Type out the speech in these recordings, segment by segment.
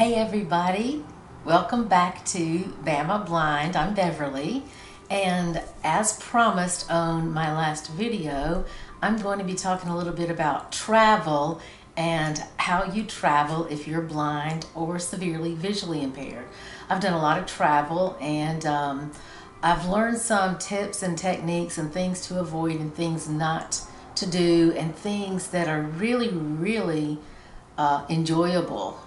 Hey everybody, welcome back to Bama Blind. I'm Beverly, and as promised on my last video, I'm going to be talking a little bit about travel and how you travel if you're blind or severely visually impaired. I've done a lot of travel, and I've learned some tips and techniques and things to avoid and things not to do, and things that are really enjoyable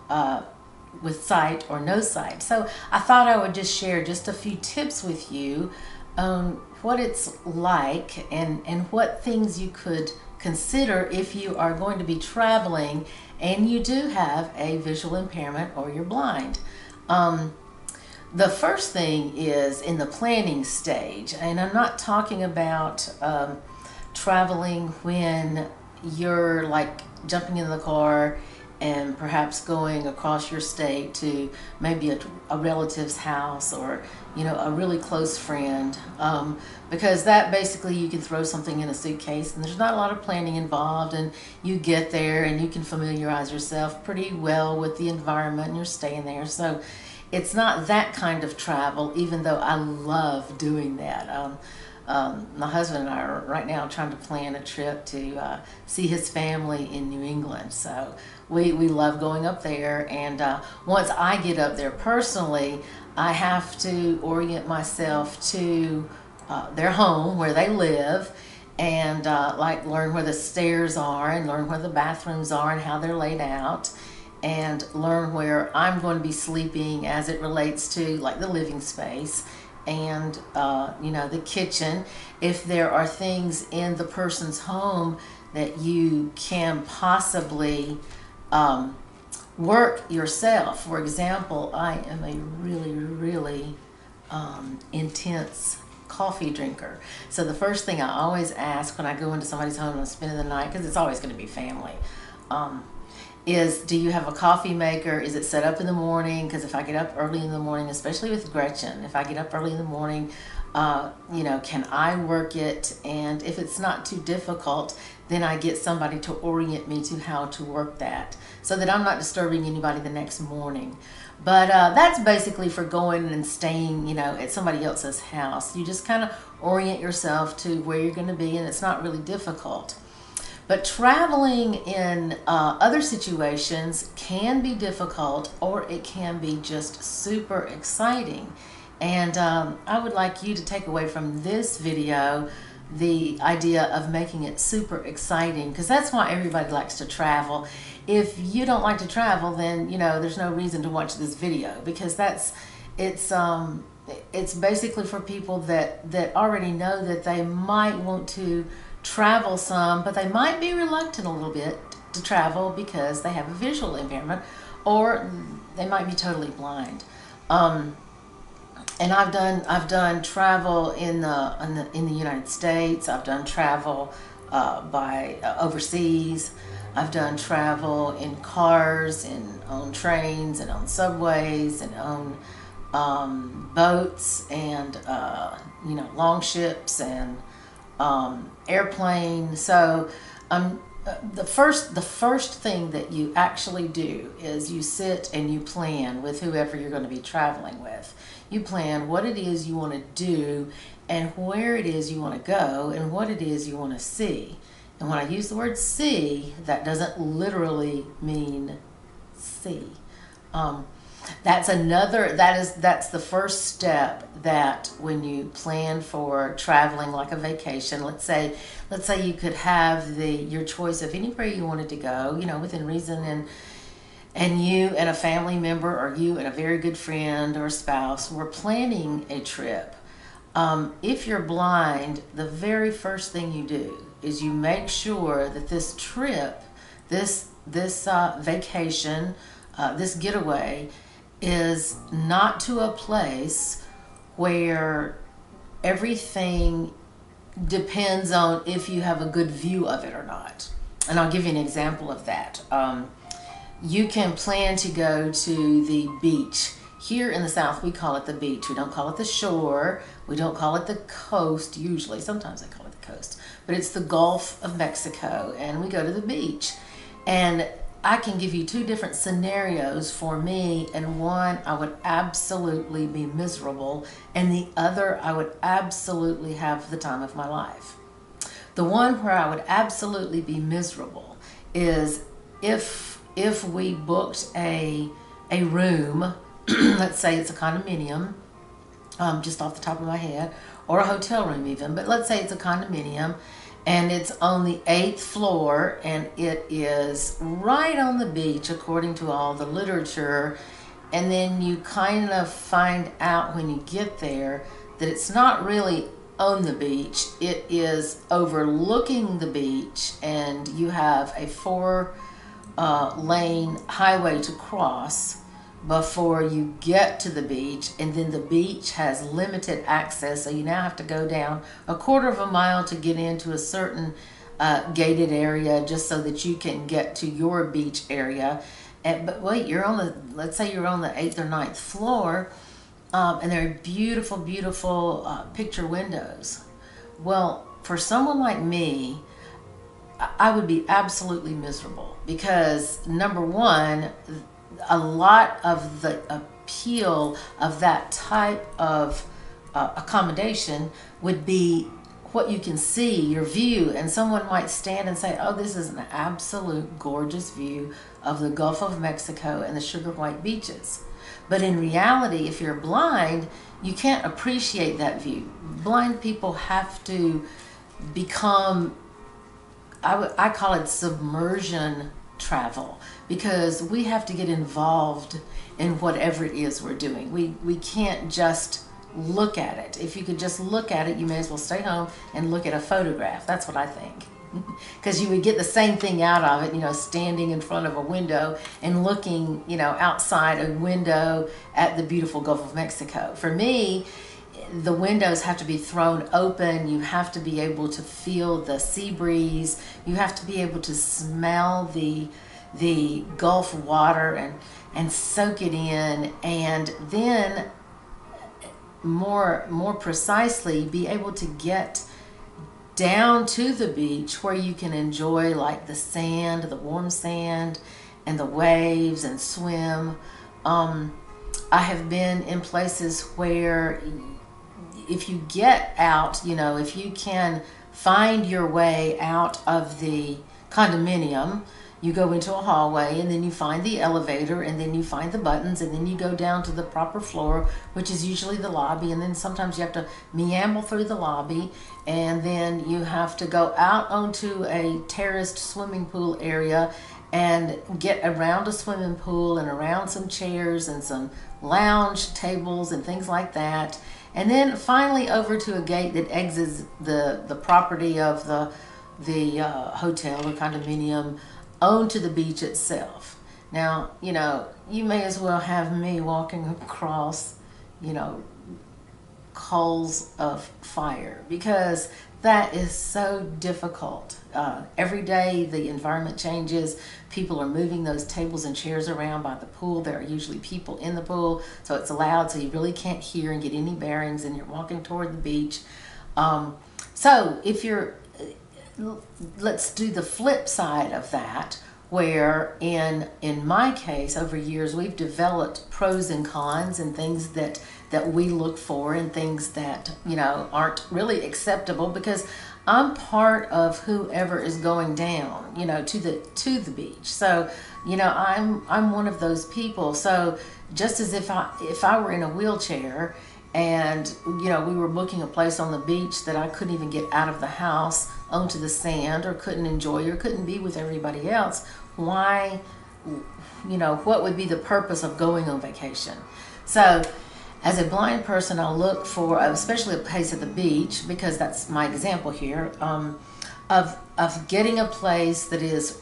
with sight or no sight. So I thought I would just share just a few tips with you on what it's like and what things you could consider if you are going to be traveling and you do have a visual impairment or you're blind. The first thing is in the planning stage, and I'm not talking about traveling when you're like jumping in the car and perhaps going across your state to maybe a relative's house, or a really close friend, because that basically you can throw something in a suitcase and there's not a lot of planning involved, and you get there and you can familiarize yourself pretty well with the environment and you're staying there. So it's not that kind of travel, even though I love doing that. My husband and I are right now trying to plan a trip to see his family in New England. So we love going up there, and once I get up there personally, I have to orient myself to their home where they live, and like learn where the stairs are and learn where the bathrooms are and how they're laid out, and learn where I'm going to be sleeping as it relates to like the living space and the kitchen. If there are things in the person's home that you can possibly work yourself. For example, I am a really intense coffee drinker. So the first thing I always ask when I go into somebody's home and I'm spending the night, because it's always going to be family, is, do you have a coffee maker? Is it set up in the morning? Because if I get up early in the morning, especially with Gretchen, if I get up early in the morning, can I work it? And if it's not too difficult, then I get somebody to orient me to how to work that, so that I'm not disturbing anybody the next morning. But that's basically for going and staying, at somebody else's house. You just kind of orient yourself to where you're going to be, and it's not really difficult. But traveling in other situations can be difficult, or it can be just super exciting. And I would like you to take away from this video the idea of making it super exciting, because that's why everybody likes to travel. If you don't like to travel, then there's no reason to watch this video, because it's basically for people that already know that they might want to travel some, but they might be reluctant a little bit to travel because they have a visual impairment, or they might be totally blind. And I've done travel in the United States. I've done travel by overseas. I've done travel in cars and on trains and on subways and on boats and long ships and airplane. So the first thing that you actually do is you sit and you plan with whoever you're going to be traveling with. You plan what it is you want to do, and where it is you want to go, and what it is you want to see. And when I use the word see, that doesn't literally mean see. That's the first step, that when you plan for traveling like a vacation, let's say you could have your choice of anywhere you wanted to go, within reason, and you and a family member, or you and a very good friend or spouse were planning a trip. If you're blind, the very first thing you do is you make sure that this trip, this vacation, this getaway, is not to a place where everything depends on if you have a good view of it or not. And I'll give you an example of that. You can plan to go to the beach. Here in the South, we call it the beach. We don't call it the shore. We don't call it the coast usually. Sometimes they call it the coast. But it's the Gulf of Mexico, and we go to the beach. And I can give you two different scenarios for me, and one I would absolutely be miserable, and the other I would absolutely have the time of my life. The one where I would absolutely be miserable is if we booked a room, let's say it's a condominium, just off the top of my head, or a hotel room even, but let's say it's a condominium, and it's on the 8th floor, and it is right on the beach according to all the literature. And then you kind of find out when you get there that it's not really on the beach, it is overlooking the beach, and you have a 4-lane highway to cross before you get to the beach. And then the beach has limited access, so you now have to go down a 1/4 mile to get into a certain gated area just so that you can get to your beach area. But wait, you're on the, let's say you're on the 8th or 9th floor, and there are beautiful, beautiful picture windows. Well, for someone like me, I would be absolutely miserable because, number one, a lot of the appeal of that type of accommodation would be what you can see, your view, and someone might stand and say, oh, this is an absolute gorgeous view of the Gulf of Mexico and the sugar white beaches. But in reality, if you're blind, you can't appreciate that view. Blind people have to become, I call it submersion travel, because we have to get involved in whatever it is we're doing. We can't just look at it. If you could just look at it, you may as well stay home and look at a photograph. That's what I think. Because you would get the same thing out of it, you know, standing in front of a window and looking, you know, outside a window at the beautiful Gulf of Mexico. For me, the windows have to be thrown open. You have to be able to feel the sea breeze. You have to be able to smell the Gulf water and soak it in, and then more precisely be able to get down to the beach where you can enjoy like the sand, the warm sand, and the waves, and swim. I have been in places where if you get out, you know, if you can find your way out of the condominium, you go into a hallway, and then you find the elevator, and then you find the buttons, and then you go down to the proper floor, which is usually the lobby, and then sometimes you have to meander through the lobby, and then you have to go out onto a terraced swimming pool area and get around a swimming pool and around some chairs and some lounge tables and things like that, and then finally over to a gate that exits the property of the hotel or condominium onto the beach itself. Now, you know, you may as well have me walking across, you know, coals of fire, because that is so difficult. Every day the environment changes. People are moving those tables and chairs around by the pool. There are usually people in the pool, so it's loud, so you really can't hear and get any bearings, and you're walking toward the beach. So if you're, let's do the flip side of that, where in my case, over years, we've developed pros and cons and things that we look for and things that, you know, aren't really acceptable, because I'm part of whoever is going down, you know, to the beach. So, you know, I'm one of those people. So just as if I were in a wheelchair and, you know, we were booking a place on the beach that I couldn't even get out of the house onto the sand, or couldn't enjoy, or couldn't be with everybody else, why, you know, what would be the purpose of going on vacation? So as a blind person, I'll look for, especially a place at the beach, because that's my example here, of getting a place that is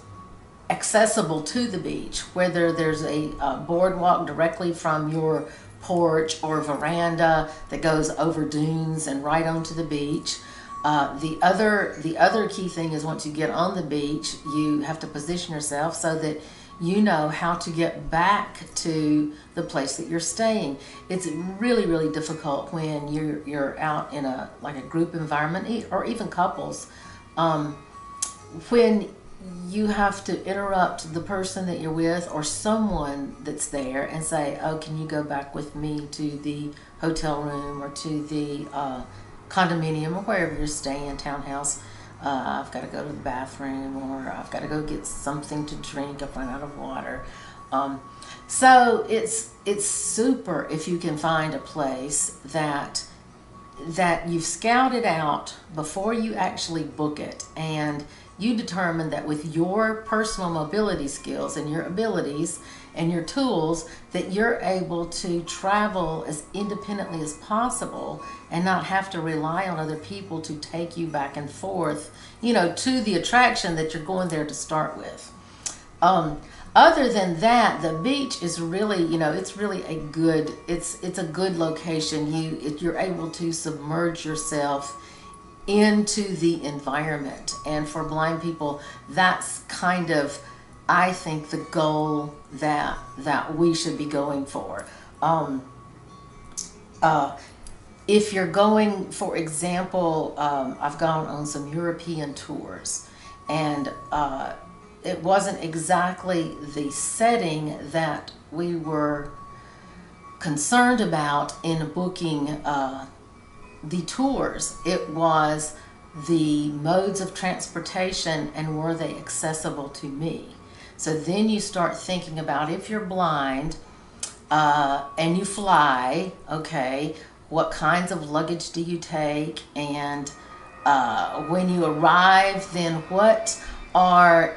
accessible to the beach, whether there's a boardwalk directly from your porch or veranda that goes over dunes and right onto the beach. The other key thing is, once you get on the beach, you have to position yourself so that you know how to get back to the place that you're staying. It's really, really difficult when you're out in a group environment, or even couples, when you have to interrupt the person that you're with or someone that's there and say, oh, can you go back with me to the hotel room or to the condominium or wherever you're staying, townhouse. I've got to go to the bathroom, or I've got to go get something to drink if I'm out of water. So it's super if you can find a place that you've scouted out before you actually book it, and you determine that with your personal mobility skills and your abilities and your tools that you're able to travel as independently as possible and not have to rely on other people to take you back and forth, you know, to the attraction that you're going there to start with. Other than that, the beach is really, you know, it's really a good, it's a good location. You're able to submerge yourself into the environment. And for blind people, that's kind of, I think, the goal that we should be going for. If you're going, for example, I've gone on some European tours, and it wasn't exactly the setting that we were concerned about in booking the tours. It was the modes of transportation and were they accessible to me. So then you start thinking about, if you're blind and you fly, okay, what kinds of luggage do you take? And when you arrive, then what are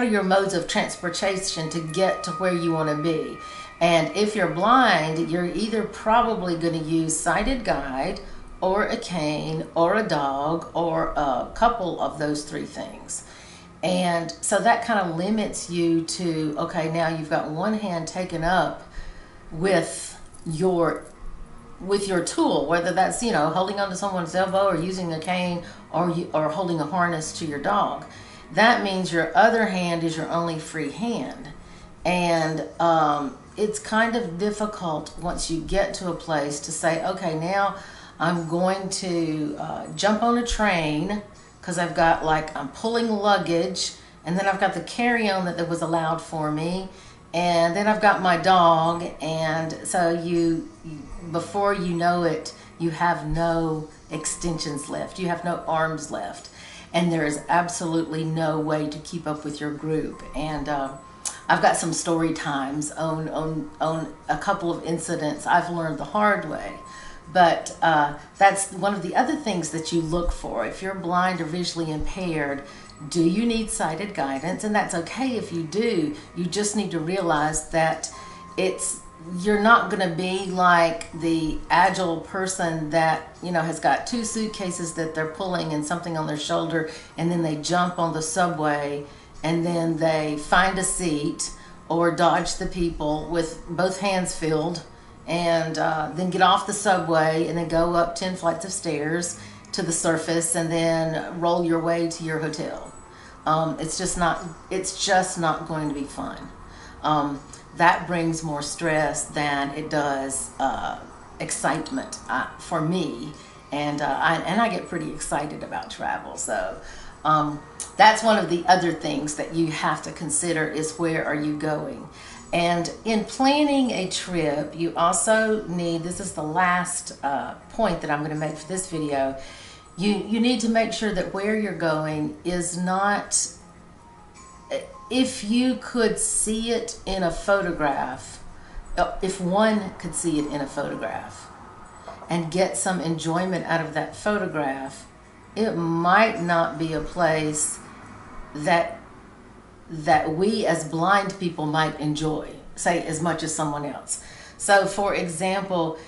your modes of transportation to get to where you want to be? And if you're blind, you're either probably going to use sighted guide or a cane or a dog or a couple of those three things. And so that kind of limits you to, okay, now you've got one hand taken up with your tool, whether that's, you know, holding onto someone's elbow or using a cane or holding a harness to your dog. That means your other hand is your only free hand. And it's kind of difficult once you get to a place to say, okay, now I'm going to jump on a train because I've got, like, I'm pulling luggage, and then I've got the carry-on that was allowed for me, and then I've got my dog, and so before you know it, you have no extensions left, you have no arms left, and there is absolutely no way to keep up with your group. And I've got some story times on a couple of incidents I've learned the hard way. But that's one of the other things that you look for. If you're blind or visually impaired, do you need sighted guidance? And that's okay if you do. You just need to realize that you're not going to be like the agile person that, you know, has got two suitcases that they're pulling and something on their shoulder, and then they jump on the subway and then they find a seat or dodge the people with both hands filled, and then get off the subway and then go up 10 flights of stairs to the surface and then roll your way to your hotel. It's just not going to be fun. That brings more stress than it does excitement for me, and I get pretty excited about travel. So that's one of the other things that you have to consider, is where are you going. And in planning a trip, you also need, this is the last point that I'm going to make for this video, you need to make sure that where you're going is not, if you could see it in a photograph, if one could see it in a photograph and get some enjoyment out of that photograph, it might not be a place that we as blind people might enjoy, say, as much as someone else. So for example,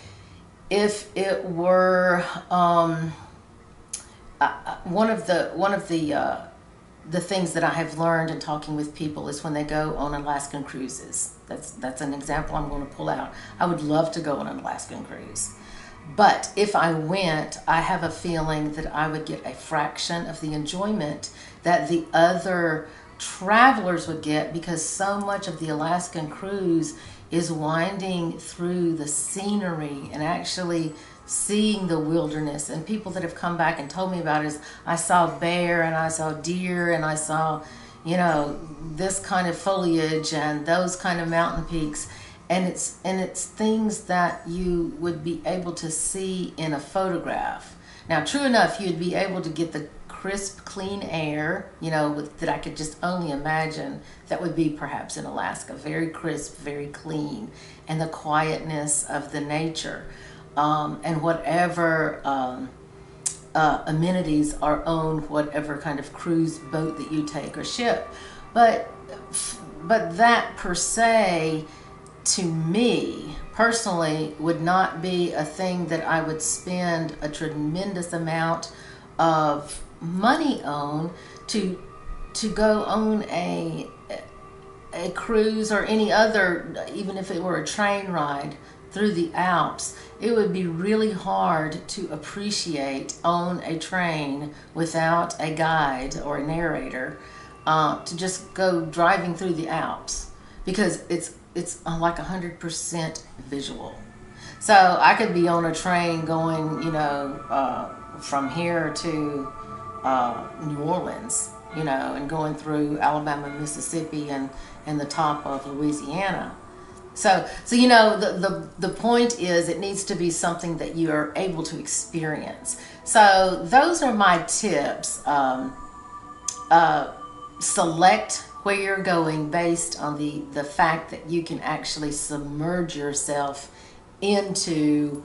if it were one of the things that I have learned in talking with people is when they go on Alaskan cruises. That's an example I'm going to pull out. I would love to go on an Alaskan cruise. But if I went, I have a feeling that I would get a fraction of the enjoyment that the other travelers would get, because so much of the Alaskan cruise is winding through the scenery and actually seeing the wilderness. And people that have come back and told me about it is, I saw bear and I saw deer and I saw, you know, this kind of foliage and those kind of mountain peaks. And it's things that you would be able to see in a photograph. Now, true enough, you'd be able to get the crisp, clean air, you know, that I could just only imagine that would be perhaps in Alaska. Very crisp, very clean, and the quietness of the nature, and whatever amenities are on whatever kind of cruise boat that you take or ship. But that per se, to me personally, would not be a thing that I would spend a tremendous amount of money on to go on a cruise or any other, even if it were a train ride through the Alps. It would be really hard to appreciate on a train without a guide or a narrator, to just go driving through the Alps, because it's like 100% visual. So I could be on a train going, you know, from here to New Orleans, you know, and going through Alabama, Mississippi, and the top of Louisiana. So you know, the point is, it needs to be something that you are able to experience. So those are my tips. Select where you're going based on the fact that you can actually submerge yourself into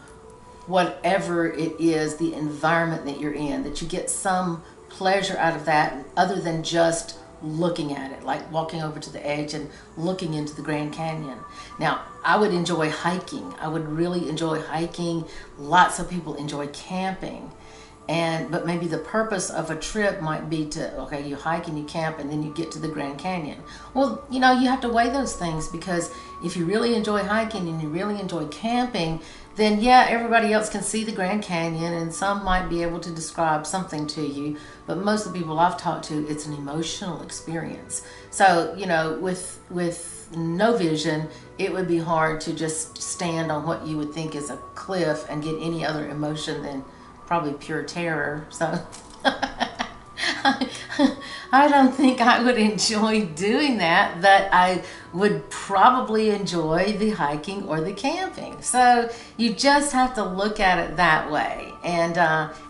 whatever it is, the environment that you're in, that you get some pleasure out of that other than just looking at it, like walking over to the edge and looking into the Grand Canyon. Now, I would enjoy hiking. I would really enjoy hiking. Lots of people enjoy camping. But maybe the purpose of a trip might be to, okay, you hike and you camp and then you get to the Grand Canyon. Well, you know, you have to weigh those things, because if you really enjoy hiking and you really enjoy camping, then yeah, everybody else can see the Grand Canyon and some might be able to describe something to you, but most of the people I've talked to, it's an emotional experience. So, you know, with no vision, it would be hard to just stand on what you would think is a cliff and get any other emotion than probably pure terror. So I don't think I would enjoy doing that, but I would probably enjoy the hiking or the camping. So you just have to look at it that way, and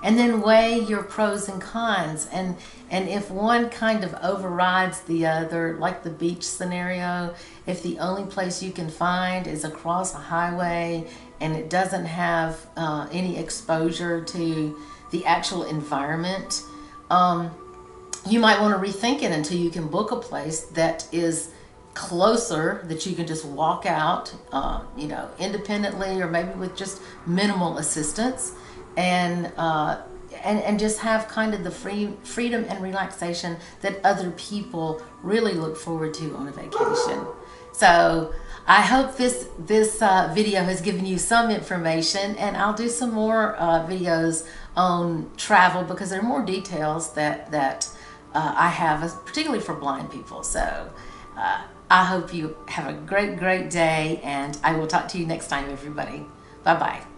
then weigh your pros and cons. And if one kind of overrides the other, like the beach scenario, if the only place you can find is across a highway and it doesn't have any exposure to the actual environment, you might want to rethink it until you can book a place that is closer, that you can just walk out, you know, independently, or maybe with just minimal assistance, and just have kind of the freedom and relaxation that other people really look forward to on a vacation. So I hope this video has given you some information, and I'll do some more videos on travel, because there are more details that I have, particularly for blind people. So I hope you have a great day, and I will talk to you next time, everybody. Bye-bye.